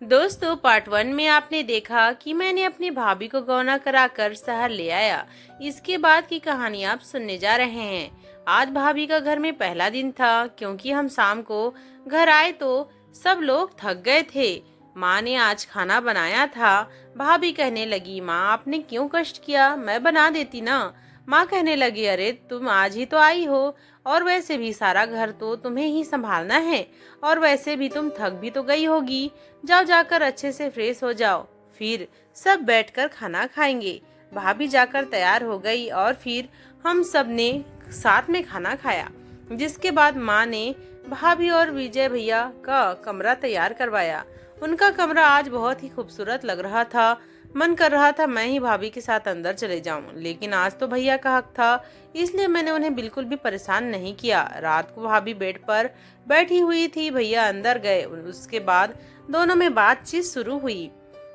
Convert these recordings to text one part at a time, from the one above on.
दोस्तों, पार्ट 1 में आपने देखा कि मैंने अपनी भाभी को गौना कराकर शहर ले आया। इसके बाद की कहानी आप सुनने जा रहे हैं। आज भाभी का घर में पहला दिन था, क्योंकि हम शाम को घर आए तो सब लोग थक गए थे। माँ ने आज खाना बनाया था। भाभी कहने लगी, माँ आपने क्यों कष्ट किया, मैं बना देती ना। माँ कहने लगी, अरे तुम आज ही तो आई हो, और वैसे भी सारा घर तो तुम्हें ही संभालना है, और वैसे भी तुम थक भी तो गई होगी। जाओ, जाकर अच्छे से फ्रेश हो जाओ, फिर सब बैठकर खाना खाएंगे। भाभी जाकर तैयार हो गई और फिर हम सब ने साथ में खाना खाया। जिसके बाद माँ ने भाभी और विजय भैया का कमरा तैयार करवाया। उनका कमरा आज बहुत ही खूबसूरत लग रहा था। मन कर रहा था मैं ही भाभी के साथ अंदर चले जाऊं, लेकिन आज तो भैया का हक था, इसलिए मैंने उन्हें बिल्कुल भी परेशान नहीं किया। रात को भाभी बेड पर बैठी हुई थी, भैया अंदर गए। उसके बाद दोनों में बातचीत शुरू हुई।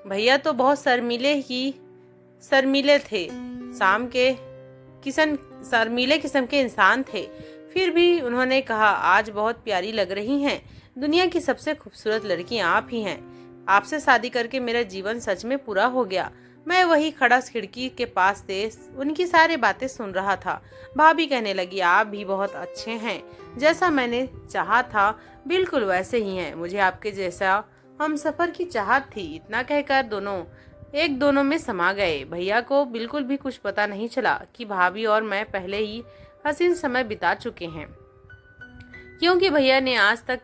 भैया तो बहुत शर्मीले थे, शाम के किसन शर्मीले किस्म के इंसान थे। फिर भी उन्होंने कहा, आज बहुत प्यारी लग रही हैं, दुनिया की सबसे खूबसूरत लड़की आप ही हैं। आपसे शादी करके मेरा जीवन सच में पूरा हो गया। मैं वही खड़ा खिड़की के पास से उनकी सारी बातें सुन रहा था। भाभी कहने लगी, आप भी बहुत अच्छे हैं, जैसा मैंने चाहा था बिल्कुल वैसे ही हैं। मुझे आपके जैसा हम सफर की चाहत थी। इतना कहकर दोनों में समा गए। भैया को बिल्कुल भी कुछ पता नहीं चला कि भाभी और मैं पहले ही हसीन समय बिता चुके हैं, क्योंकि भैया ने आज तक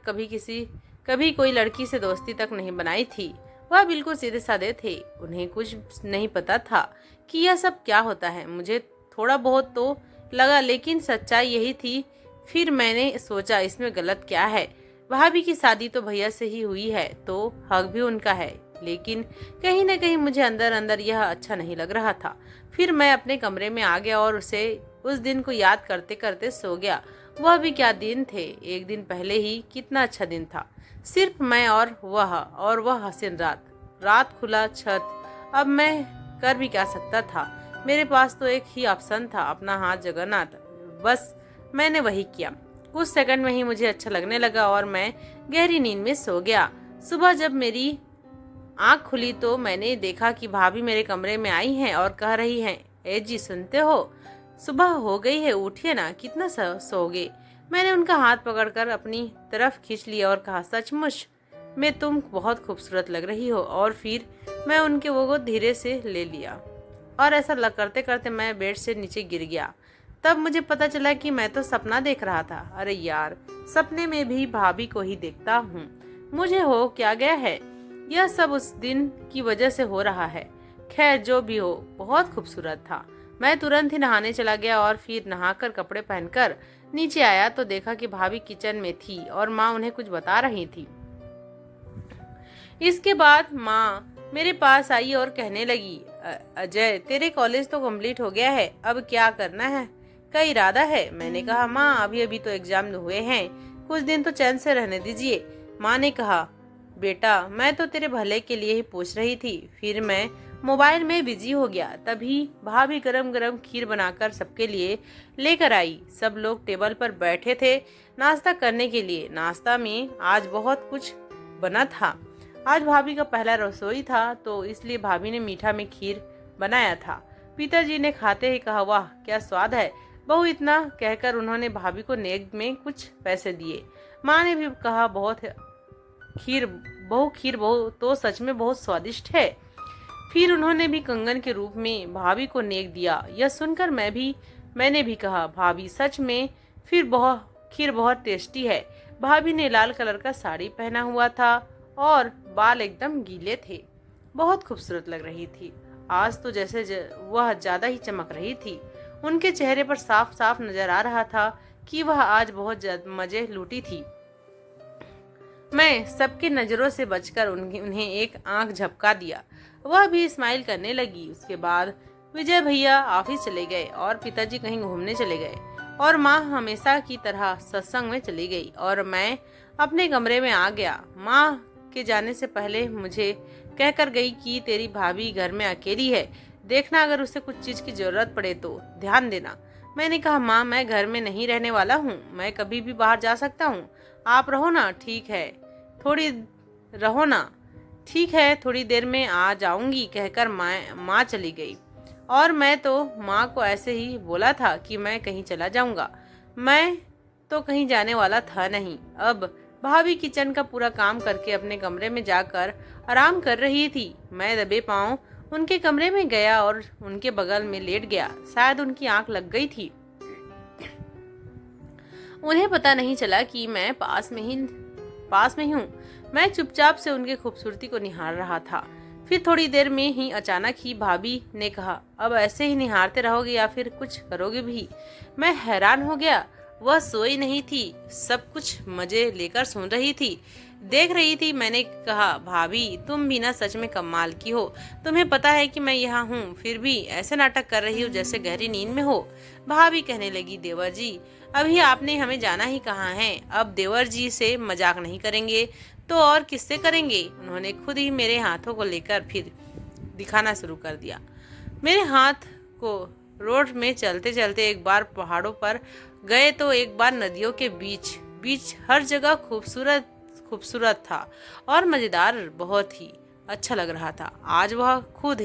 कभी कोई लड़की से दोस्ती तक नहीं बनाई थी। वह बिल्कुल सीधे साधे थे। उन्हें कुछ नहीं पता था कि यह सब क्या होता है। मुझे थोड़ा बहुत तो लगा, लेकिन सच्चाई यही थी। फिर मैंने सोचा, इसमें गलत क्या है। भाभी की शादी तो भैया से ही हुई है, तो हक भी उनका है। लेकिन कहीं न कहीं मुझे अंदर अंदर यह अच्छा नहीं लग रहा था। फिर मैं अपने कमरे में आ गया और उस दिन को याद करते करते सो गया। वह भी क्या दिन थे, एक दिन पहले ही कितना अच्छा दिन था। सिर्फ मैं और वह हसीन रात खुला छत। अब मैं कर भी क्या सकता था। मेरे पास तो एक ही ऑप्शन था, अपना हाथ जगन्नाथ। बस मैंने वही किया। कुछ सेकंड में ही मुझे अच्छा लगने लगा और मैं गहरी नींद में सो गया। सुबह जब मेरी आंख खुली तो मैंने देखा कि भाभी मेरे कमरे में आई हैं और कह रही हैं, ए जी सुनते हो, सुबह हो गई है, उठिए ना, कितना सोओगे। मैंने उनका हाथ पकड़कर अपनी तरफ खींच लिया और कहा, सचमुच में तुम बहुत खूबसूरत लग रही हो। और फिर मैं उनके वो धीरे से ले लिया और ऐसा करते करते मैं बेड से नीचे गिर गया। तब मुझे पता चला कि मैं तो सपना देख रहा था। अरे यार, सपने में भी भाभी को ही देखता हूँ। मुझे हो क्या गया है, यह सब उस दिन की वजह से हो रहा है। खैर जो भी हो, बहुत खूबसूरत था। मैं तुरंत ही नहाने चला गया और फिर नहाकर कपड़े पहनकर नीचे आया तो देखा कि भाभी किचन में थी और माँ उन्हें कुछ बता रही थी। इसके बाद माँ मेरे पास आई और कहने लगी, अजय तेरे कॉलेज तो कंप्लीट हो गया है, अब क्या करना है, का इरादा है। मैंने कहा, माँ अभी अभी तो एग्जाम हुए हैं, कुछ दिन तो चैन से रहने दीजिए। माँ ने कहा, बेटा मैं तो तेरे भले के लिए ही पूछ रही थी। फिर मैं मोबाइल में बिजी हो गया। तभी भाभी गरम गरम खीर बनाकर सबके लिए लेकर आई। सब लोग टेबल पर बैठे थे नाश्ता करने के लिए। नाश्ता में आज बहुत कुछ बना था। आज भाभी का पहला रसोई था, तो इसलिए भाभी ने मीठा में खीर बनाया था। पिताजी ने खाते ही कहा, वाह क्या स्वाद है बहू। इतना कहकर उन्होंने भाभी को नेक में कुछ पैसे दिए। माँ ने भी कहा, खीर बहू तो सच में बहुत स्वादिष्ट है। फिर उन्होंने भी कंगन के रूप में भाभी को नेक दिया। यह सुनकर मैंने भी कहा, भाभी सच में खीर बहुत टेस्टी है। भाभी ने लाल कलर का साड़ी पहना हुआ था और बाल एकदम गीले थे। बहुत खूबसूरत लग रही थी। आज तो जैसे वह ज्यादा ही चमक रही थी। उनके चेहरे पर साफ साफ नजर आ रहा था कि वह आज बहुत मजे लूटी थी। मैं सबके नजरों से बचकर उन्हें एक आंख झपका दिया। वह भी स्माइल करने लगी। उसके बाद विजय भैया ऑफिस चले गए और पिताजी कहीं घूमने चले गए और माँ हमेशा की तरह सत्संग में चली गई और मैं अपने कमरे में आ गया। माँ के जाने से पहले मुझे कहकर गई कि तेरी भाभी घर में अकेली है, देखना अगर उसे कुछ चीज की जरूरत पड़े तो ध्यान देना। मैंने कहा, माँ मैं घर में नहीं रहने वाला हूँ, मैं कभी भी बाहर जा सकता हूँ, आप रहो ना। ठीक है, थोड़ी रहो ना। ठीक है, थोड़ी देर में आ जाऊंगी कहकर माँ चली गई। और मैं तो माँ को ऐसे ही बोला था कि मैं कहीं चला जाऊंगा। मैं तो कहीं जाने वाला था नहीं। अब भाभी किचन का पूरा काम करके अपने कमरे में जाकर आराम कर रही थी। मैं दबे पांव उनके कमरे में गया और उनके बगल में लेट गया। शायद उनकी आंख लग गई थी। उन्हें पता नहीं चला कि मैं पास में हूँ। मैं चुपचाप से उनकी खूबसूरती को निहार रहा था। फिर थोड़ी देर में ही अचानक ही भाभी ने कहा, अब ऐसे ही निहारते रहोगे या फिर कुछ करोगे भी? मैं हैरान हो गया। वह सोई नहीं थी, सब कुछ मजे लेकर सुन रही थी, देख रही थी। मैंने कहा, भाभी तुम भी ना सच में कमाल की हो। तुम्हें पता है कि मैं यहाँ हूँ, फिर भी ऐसे नाटक कर रही हो जैसे गहरी नींद में हो। भाभी कहने लगी, देवर जी अभी आपने हमें जाना ही कहाँ है। अब देवर जी से मजाक नहीं करेंगे तो और किससे करेंगे? उन्होंने खुद ही मेरे हाथों को लेकर फिर दिखाना शुरू कर दिया। मेरे हाथ को रोड में चलते चलते एक बार पहाड़ों पर गए तो एक बार नदियों के बीच बीच, हर जगह खूबसूरत खूबसूरत था और मजेदार, बहुत ही अच्छा लग रहा था। आज वह खुद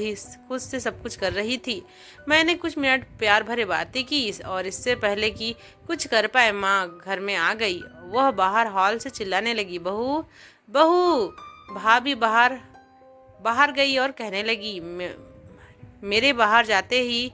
से सब कुछ कर रही थी। मैंने कुछ मिनट प्यार भरे बातें की और इससे पहले कि कुछ कर पाए माँ घर में आ गई। वह बाहर हॉल से चिल्लाने लगी, बहू बहू। भाभी बाहर बाहर गई और कहने लगी, मेरे बाहर जाते ही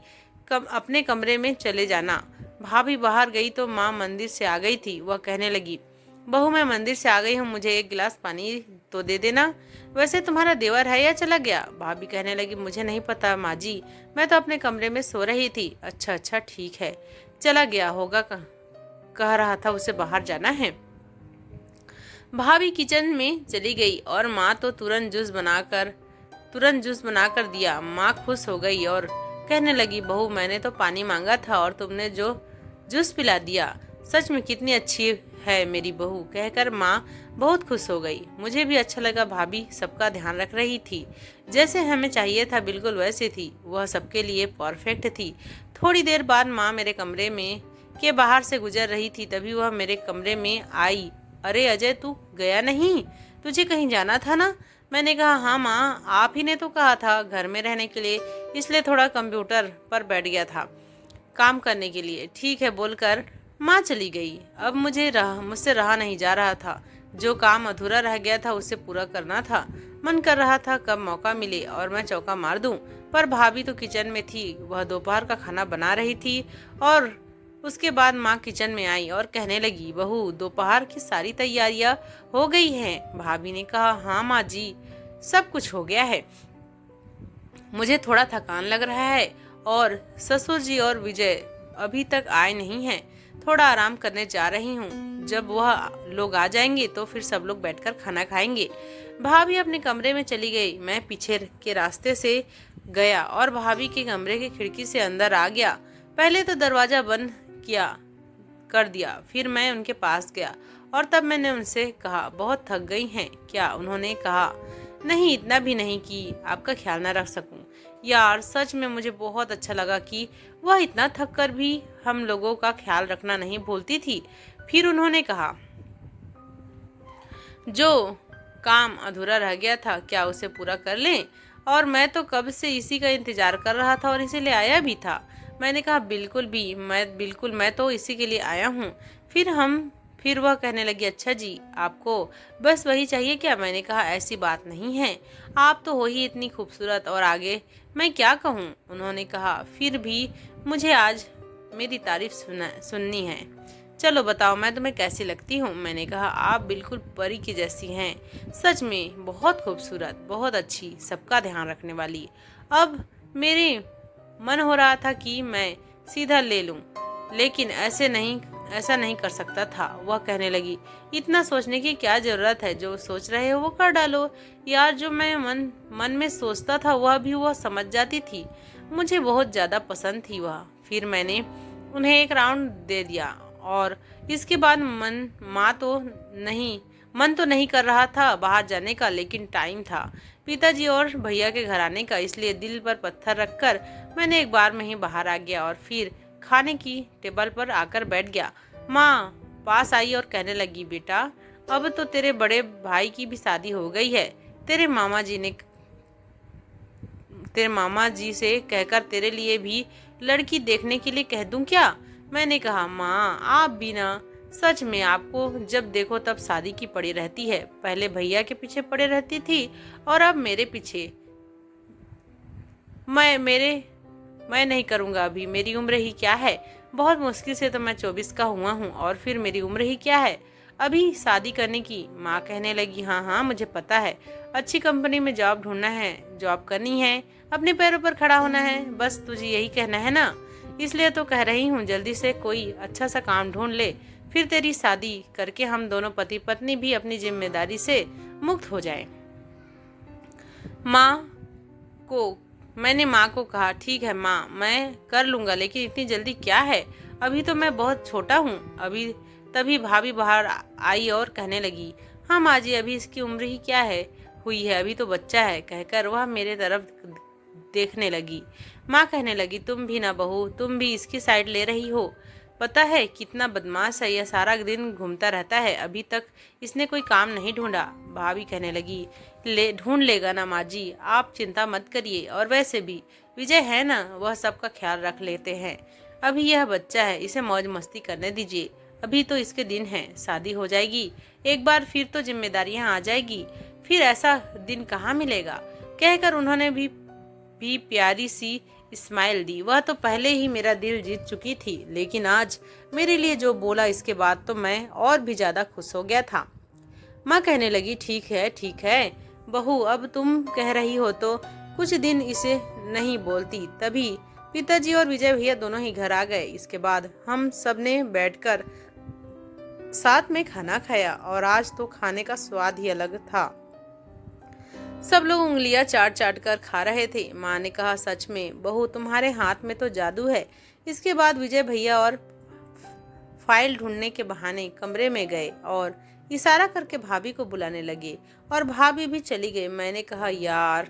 अपने कमरे में चले जाना। भाभी बाहर गई तो माँ मंदिर से आ गई थी। वह कहने लगी, बहू मैं मंदिर से आ गई हूँ, मुझे एक गिलास पानी तो दे देना। वैसे तुम्हारा देवर है या चला गया? भाभी कहने लगी, मुझे नहीं पता माँ जी, मैं तो अपने कमरे में सो रही थी। अच्छा अच्छा ठीक है, चला गया होगा, कह रहा था उसे बाहर जाना है। भाभी किचन में चली गई और माँ तो तुरंत जूस बनाकर दिया। माँ खुश हो गई और कहने लगी, बहू मैंने तो पानी मांगा था और तुमने जो जूस पिला दिया, सच में कितनी अच्छी है मेरी बहू, कहकर माँ बहुत खुश हो गई। मुझे भी अच्छा लगा। भाभी सबका ध्यान रख रही थी, जैसे हमें चाहिए था बिल्कुल वैसे थी। वह सबके लिए परफेक्ट थी। थोड़ी देर बाद माँ मेरे कमरे में के बाहर से गुजर रही थी, तभी वह मेरे कमरे में आई। अरे अजय, तू गया नहीं? तुझे कहीं जाना था ना? मैंने कहा, हाँ माँ, आप ही ने तो कहा था घर में रहने के लिए, इसलिए थोड़ा कंप्यूटर पर बैठ गया था काम करने के लिए। ठीक है बोलकर माँ चली गई। अब मुझसे रहा नहीं जा रहा था। जो काम अधूरा रह गया था उसे पूरा करना था। मन कर रहा था कब मौका मिले और मैं चौका मार दूं। पर भाभी तो किचन में थी, वह दोपहर का खाना बना रही थी। और उसके बाद माँ किचन में आई और कहने लगी, बहू दोपहर की सारी तैयारियां हो गई हैं। भाभी ने कहा, हाँ माँ जी, सब कुछ हो गया है। मुझे थोड़ा थकान लग रहा है और ससुर जी और विजय अभी तक आए नहीं हैं। थोड़ा आराम करने जा रही हूँ। जब वह लोग आ जाएंगे तो फिर सब लोग बैठकर खाना खाएंगे। भाभी अपने कमरे में चली गई। मैं पीछे के रास्ते से गया और भाभी के कमरे की खिड़की से अंदर आ गया। पहले तो दरवाजा बंद कर दिया, फिर मैं उनके पास गया और तब मैंने उनसे कहा, बहुत थक गई हैं क्या? उन्होंने कहा, नहीं, इतना भी नहीं कि आपका ख्याल ना रख सकूं। यार सच में मुझे बहुत अच्छा लगा कि वह इतना थक कर भी हम लोगों का ख्याल रखना नहीं भूलती थी। फिर उन्होंने कहा, जो काम अधूरा रह गया था क्या उसे पूरा कर लें? और मैं तो कब से इसी का इंतजार कर रहा था और इसीलिए आया भी था। मैंने कहा, बिल्कुल मैं तो इसी के लिए आया हूँ। फिर वह कहने लगी, अच्छा जी, आपको बस वही चाहिए क्या? मैंने कहा, ऐसी बात नहीं है, आप तो हो ही इतनी खूबसूरत, और आगे मैं क्या कहूँ? उन्होंने कहा, फिर भी मुझे आज मेरी तारीफ सुननी है। चलो बताओ, मैं तुम्हें कैसी लगती हूँ? मैंने कहा, आप बिल्कुल परी की जैसी हैं, सच में बहुत खूबसूरत, बहुत अच्छी, सबका ध्यान रखने वाली। अब मेरे मन हो रहा था कि मैं सीधा ले लूं, लेकिन ऐसा नहीं कर सकता था। वह कहने लगी, इतना सोचने की क्या जरूरत है? जो सोच रहे हो वो कर डालो। यार जो मैं मन में सोचता था वह समझ जाती थी। मुझे बहुत ज्यादा पसंद थी वह। फिर मैंने उन्हें एक राउंड दे दिया और इसके बाद मन तो नहीं कर रहा था बाहर जाने का, लेकिन टाइम था पिताजी और भैया के घर आने का, इसलिए दिल पर पत्थर रखकर मैंने एक बार में ही बाहर आ गया और फिर खाने की टेबल पर आकर बैठ गया। माँ पास आई और कहने लगी, बेटा अब तो तेरे बड़े भाई की भी शादी हो गई है, तेरे मामा जी ने तेरे मामा जी से कहकर तेरे लिए भी लड़की देखने के लिए कह दूं क्या? मैंने कहा, माँ आप भी ना, सच में आपको जब देखो तब शादी की पड़ी रहती है। पहले भैया के पीछे पड़े रहती थी और अब मेरे पीछे। मैं मेरे मैं नहीं करूँगा अभी, मेरी उम्र ही क्या है। बहुत मुश्किल से तो मैं 24 का हुआ हूँ और फिर मेरी उम्र ही क्या है अभी शादी करने की। माँ कहने लगी, हाँ हाँ मुझे पता है, अच्छी कंपनी में जॉब ढूंढना है, जॉब करनी है, अपने पैरों पर खड़ा होना है, बस तुझे यही कहना है ना। इसलिए तो कह रही हूँ जल्दी से कोई अच्छा सा काम ढूंढ ले, फिर तेरी शादी करके हम दोनों पति पत्नी भी अपनी जिम्मेदारी से मुक्त हो जाएं। माँ को मैंने माँ को कहा, ठीक है माँ मैं कर लूँगा, लेकिन इतनी जल्दी क्या है, अभी तो मैं बहुत छोटा हूँ अभी। तभी भाभी बाहर आई और कहने लगी, हाँ माँ जी अभी इसकी उम्र ही क्या है हुई है, अभी तो बच्चा है, कहकर वह मेरे तरफ देखने लगी। माँ कहने लगी, तुम भी ना बहू, तुम भी इसकी साइड ले रही हो। पता है कितना बदमाश है, यह सारा दिन घूमता रहता है, अभी तक इसने कोई काम नहीं ढूंढा। भाभी कहने लगी, ले ढूंढ लेगा ना माँ जी, आप चिंता मत करिए, और वैसे भी विजय है ना, वह सबका ख्याल रख लेते हैं। अभी यह बच्चा है, इसे मौज मस्ती करने दीजिए, अभी तो इसके दिन हैं, शादी हो जाएगी एक बार फिर तो जिम्मेदारियां आ जाएगी, फिर ऐसा दिन कहाँ मिलेगा। कहकर उन्होंने भी प्यारी सी स्माइल दी। वह तो पहले ही मेरा दिल जीत चुकी थी, लेकिन आज मेरे लिए जो बोला इसके बाद तो मैं और भी ज्यादा खुश हो गया था। माँ कहने लगी, ठीक है बहू, अब तुम कह रही हो तो कुछ दिन इसे नहीं बोलती। तभी पिताजी और विजय भैया दोनों ही घर आ गए। इसके बाद हम सबने बैठकर साथ में खाना खाया और आज तो खाने का स्वाद ही अलग था। सब लोग उंगलियां चाट चाट कर खा रहे थे। माँ ने कहा, सच में बहू तुम्हारे हाथ में तो जादू है। इसके बाद विजय भैया और फाइल ढूंढने के बहाने कमरे में गए और इशारा करके भाभी को बुलाने लगे और भाभी भी चली गई। मैंने कहा, यार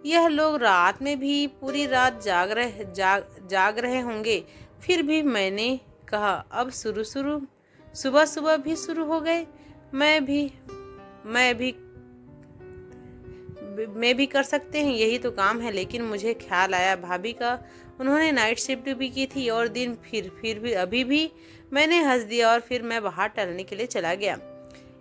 यह लोग रात में भी पूरी रात जाग रहे होंगे। फिर भी मैंने कहा, अब सुबह सुबह भी शुरू हो गए। मैं भी कर सकते हैं, यही तो काम है। लेकिन मुझे ख्याल आया भाभी का उन्होंने नाइट शिफ्ट भी की थी और दिन फिर भी अभी भी। मैंने हंस दिया और फिर मैं बाहर टहलने के लिए चला गया।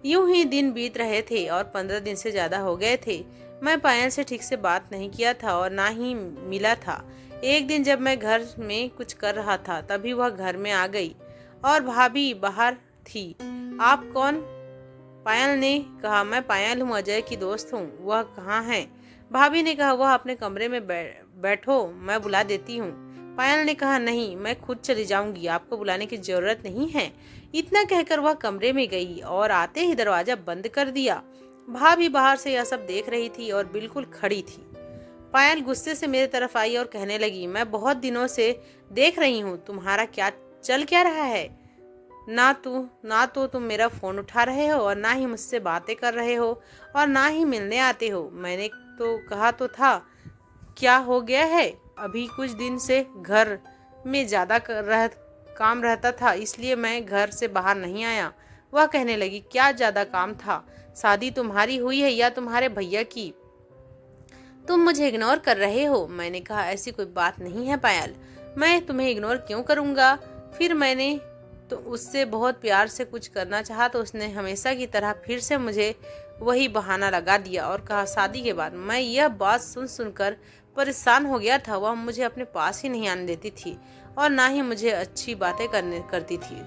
यूं ही दिन बीत रहे थे और 15 दिन से ज्यादा हो गए थे। मैं पायल से ठीक से बात नहीं किया था और ना ही मिला था। एक दिन जब मैं घर में कुछ कर रहा था तभी वह घर में आ गई और भाभी बाहर थी। आप कौन? पायल ने कहा, मैं पायल हूँ, अजय की दोस्त हूँ। वह कहाँ है? भाभी ने कहा, वह अपने कमरे में बैठो, मैं बुला देती हूँ। पायल ने कहा, नहीं मैं खुद चली जाऊंगी, आपको बुलाने की जरूरत नहीं है। इतना कहकर वह कमरे में गई और आते ही दरवाजा बंद कर दिया। भाभी बाहर से यह सब देख रही थी और बिल्कुल खड़ी थी। पायल गुस्से से मेरे तरफ आई और कहने लगी, मैं बहुत दिनों से देख रही हूँ, तुम्हारा क्या रहा है? ना तो तुम मेरा फोन उठा रहे हो और ना ही मुझसे बातें कर रहे हो और ना ही मिलने आते हो। मैंने तो कहा तो था, क्या हो गया है? अभी कुछ दिन से घर में ज्यादा काम रहता था, इसलिए मैं घर से बाहर नहीं आया। वह कहने लगी, क्या ज्यादा काम था? शादी तुम्हारी हुई है या तुम्हारे भैया की? तुम मुझे इग्नोर कर रहे हो। मैंने कहा, ऐसी कोई बात नहीं है पायल, मैं तुम्हें इग्नोर क्यों करूंगा? फिर मैंने तो उससे बहुत प्यार से कुछ करना चाहा तो उसने हमेशा की तरह फिर से मुझे वही बहाना लगा दिया और कहा, शादी के बाद। मैं यह बात सुनकर परेशान हो गया था। वह मुझे अपने पास ही नहीं आने देती थी और ना ही मुझे अच्छी बातें करती थी,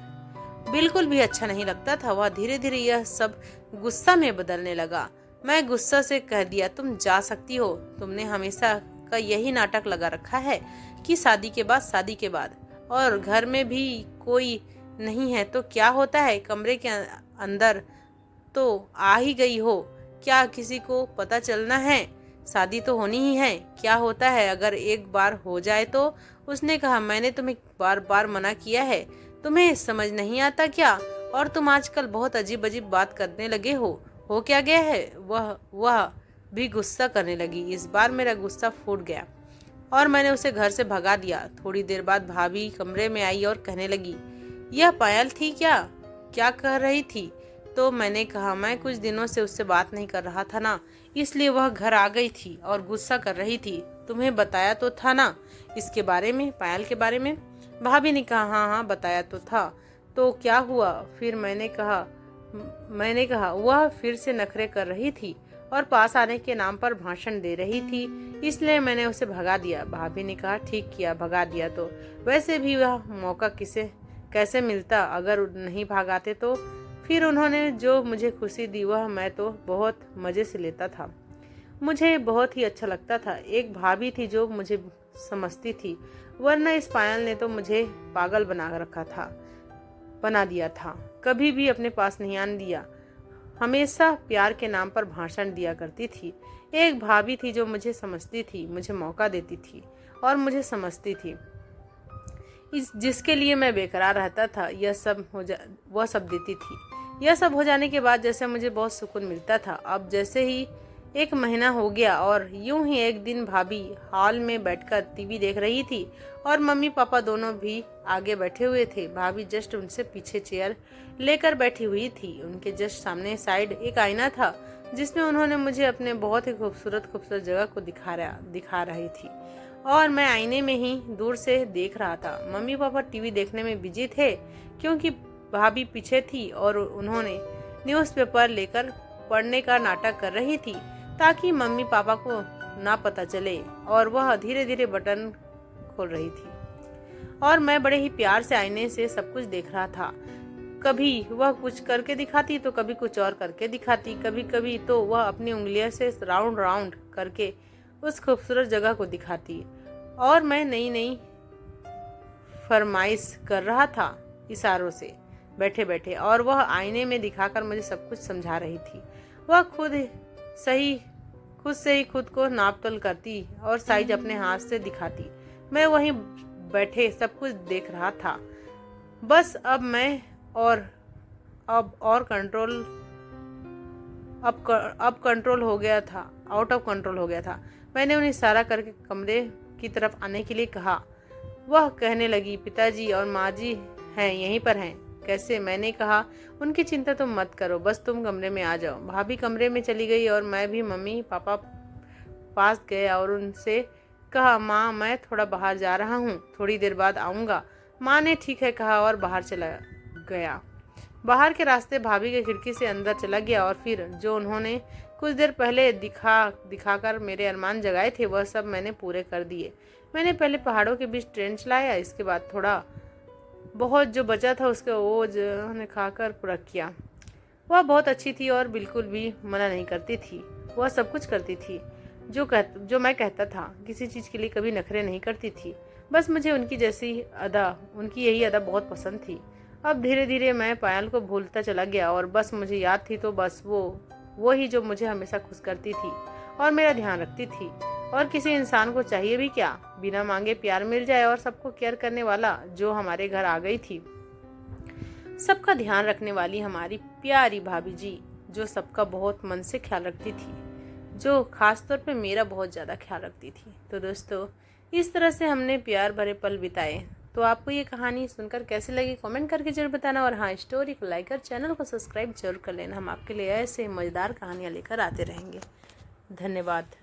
बिल्कुल भी अच्छा नहीं लगता था। वह धीरे धीरे यह सब गुस्सा में बदलने लगा। मैं गुस्सा से कह दिया, तुम जा सकती हो, तुमने हमेशा का यही नाटक लगा रखा है कि शादी के बाद और घर में भी कोई नहीं है तो क्या होता है, कमरे के अंदर तो आ ही गई हो, क्या किसी को पता चलना है? शादी तो होनी ही है, क्या होता है अगर एक बार हो जाए तो? उसने कहा, मैंने तुम्हें बार बार मना किया है, तुम्हें समझ नहीं आता क्या? और तुम आजकल बहुत अजीब अजीब बात करने लगे हो क्या गया है? वह भी गुस्सा करने लगी। इस बार मेरा गुस्सा फूट गया और मैंने उसे घर से भगा दिया। थोड़ी देर बाद भाभी कमरे में आई और कहने लगी, यह पायल थी क्या कह रही थी? तो मैंने कहा, मैं कुछ दिनों से उससे बात नहीं कर रहा था ना, इसलिए वह घर आ गई थी और गुस्सा कर रही थी। तुम्हें बताया तो था ना इसके बारे में, पायल के बारे में? भाभी ने कहा, हाँ हाँ बताया तो था। तो क्या हुआ फिर? मैंने कहा वह फिर से नखरे कर रही थी और पास आने के नाम पर भाषण दे रही थी, इसलिए मैंने उसे भगा दिया। भाभी ने कहा, ठीक किया भगा दिया तो। वैसे भी वह मौका कैसे मिलता अगर नहीं भागाते तो। फिर उन्होंने जो मुझे खुशी दी वह मैं तो बहुत मज़े से लेता था। मुझे बहुत ही अच्छा लगता था। एक भाभी थी जो मुझे समझती थी, वरना इस पायल ने तो मुझे पागल बना दिया था। कभी भी अपने पास नहीं आने दिया, हमेशा प्यार के नाम पर भाषण दिया करती थी। एक भाभी थी जो मुझे समझती थी, मुझे मौका देती थी और मुझे समझती थी। जिसके लिए मैं बेकरार रहता था वह सब देती थी। यह सब हो जाने के बाद जैसे मुझे बहुत सुकून मिलता था। अब जैसे ही 1 महीना हो गया और यूं ही एक दिन भाभी हॉल में बैठकर टीवी देख रही थी और मम्मी पापा दोनों भी आगे बैठे हुए थे। भाभी जस्ट उनसे पीछे चेयर लेकर बैठी हुई थी। उनके जस्ट सामने साइड एक आईना था जिसमें उन्होंने मुझे अपने बहुत ही खूबसूरत जगह को दिखा रही थी और मैं आईने में ही दूर से देख रहा था। मम्मी पापा टीवी देखने में बिजी थे क्योंकि भाभी पीछे थी और उन्होंने न्यूज़पेपर लेकर पढ़ने का नाटक कर रही थी ताकि मम्मी पापा को ना पता चले, और वह धीरे धीरे बटन खोल रही थी और मैं बड़े ही प्यार से आईने से सब कुछ देख रहा था। कभी वह कुछ करके दिखाती तो कभी कुछ और करके दिखाती, कभी कभी तो वह अपनी उंगलियों से राउंड करके उस खूबसूरत जगह को दिखाती और मैं नई फरमाइश कर रहा था इशारों से बैठे बैठे, और वह आईने में दिखाकर मुझे सब कुछ समझा रही थी। वह खुद से ही खुद को नापतोल करती और साइज अपने हाथ से दिखाती। मैं वहीं बैठे सब कुछ देख रहा था। बस अब मैं कंट्रोल हो गया था, आउट ऑफ कंट्रोल हो गया था। मैंने उन्हें इशारा करके कमरे की तरफ आने के लिए कहा। वह कहने लगी, पिताजी और माँ जी हैं, यहीं पर हैं। कैसे? मैंने कहा, उनकी चिंता तुम मत करो, बस तुम कमरे में आ जाओ। भाभी कमरे में चली गई और मैं भी मम्मी पापा पास गया और उनसे कहा, माँ मैं थोड़ा बाहर जा रहा हूँ, थोड़ी देर बाद आऊँगा। माँ ने ठीक है कहा और बाहर चला गया। बाहर के रास्ते भाभी के खिड़की से अंदर चला गया और फिर जो उन्होंने कुछ देर पहले दिखाकर मेरे अरमान जगाए थे वह सब मैंने पूरे कर दिए। मैंने पहले पहाड़ों के बीच ट्रेन चलाया, इसके बाद थोड़ा बहुत जो बचा था उसके ओझ ने खाकर पूरा किया। वह बहुत अच्छी थी और बिल्कुल भी मना नहीं करती थी। वह सब कुछ करती थी जो मैं कहता था। किसी चीज़ के लिए कभी नखरे नहीं करती थी। बस मुझे उनकी यही अदा बहुत पसंद थी। अब धीरे धीरे मैं पायल को भूलता चला गया और बस मुझे याद थी तो बस वो ही जो मुझे हमेशा खुश करती थी और मेरा ध्यान रखती थी। और किसी इंसान को चाहिए भी क्या, बिना मांगे प्यार मिल जाए और सबको केयर करने वाला। जो हमारे घर आ गई थी, सबका ध्यान रखने वाली हमारी प्यारी भाभी जी, जो सबका बहुत मन से ख्याल रखती थी, जो खास तौर पे मेरा बहुत ज़्यादा ख्याल रखती थी। तो दोस्तों, इस तरह से हमने प्यार भरे पल बिताए। तो आपको ये कहानी सुनकर कैसी लगी कमेंट करके जरूर बताना, और हाँ, स्टोरी को लाइक कर चैनल को सब्सक्राइब जरूर कर लेना। हम आपके लिए ऐसे मज़ेदार कहानियाँ लेकर आते रहेंगे। धन्यवाद।